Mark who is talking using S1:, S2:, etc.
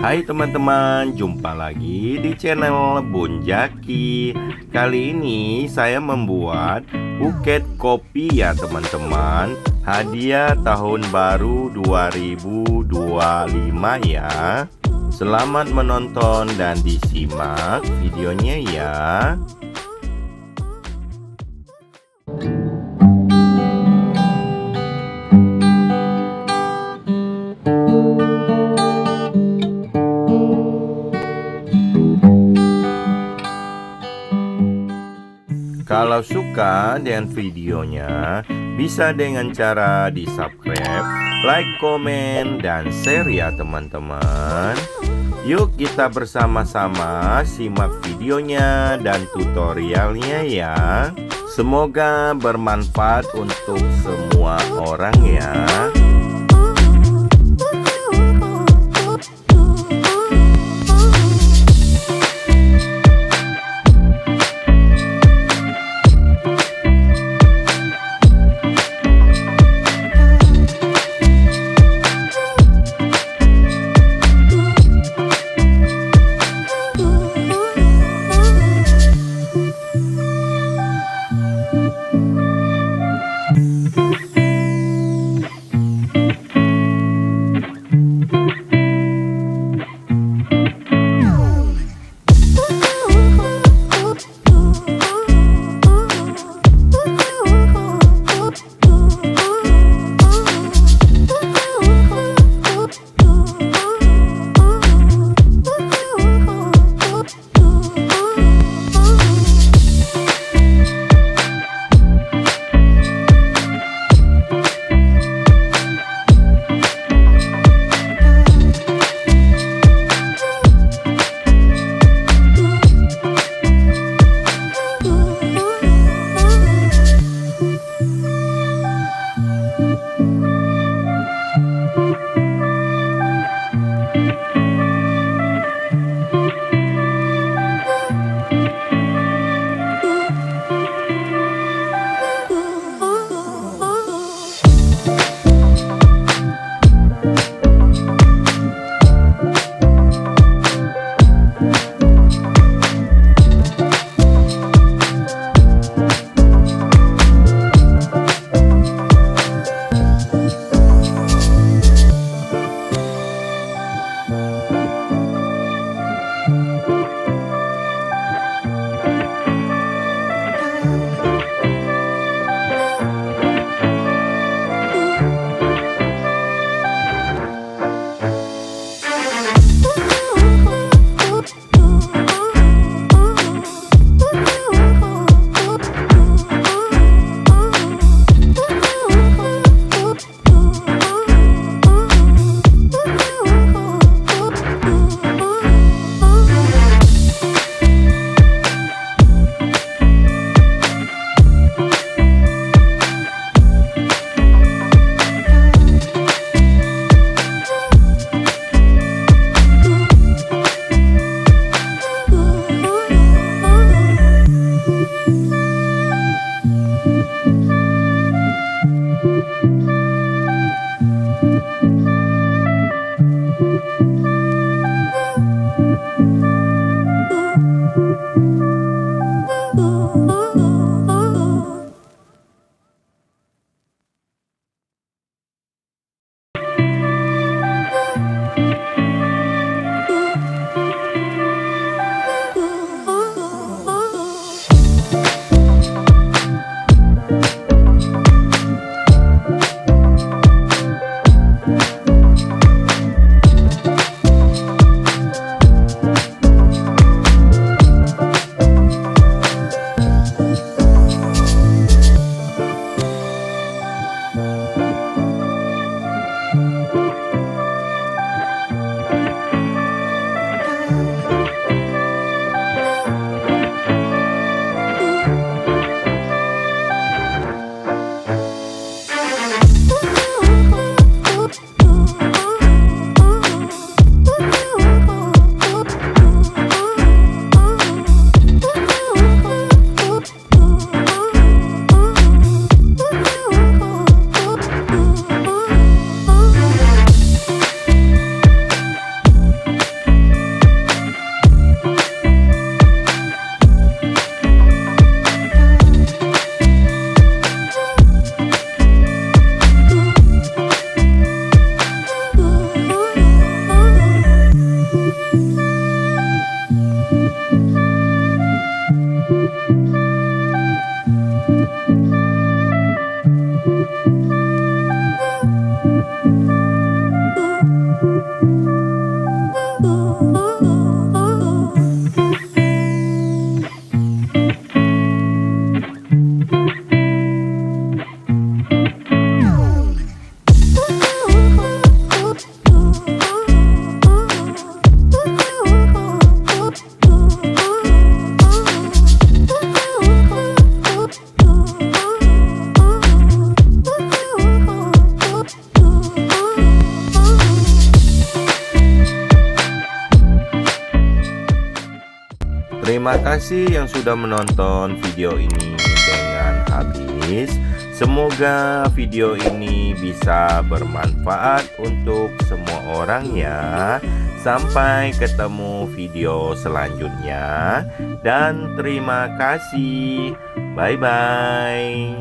S1: Hai teman-teman, jumpa lagi di channel Bun Jaki. Kali ini saya membuat buket kopi ya teman-teman. Hadiah tahun baru 2025 ya. Selamat menonton dan disimak videonya ya. Kalau suka dengan videonya, bisa dengan cara di subscribe, like, komen, dan share ya teman-teman. Yuk kita bersama-sama simak videonya dan tutorialnya ya. Semoga bermanfaat untuk semua orang ya. Terima kasih yang sudah menonton video ini dengan habis. Semoga video ini bisa bermanfaat untuk semua orang ya. Sampai ketemu video selanjutnya dan terima kasih. Bye bye.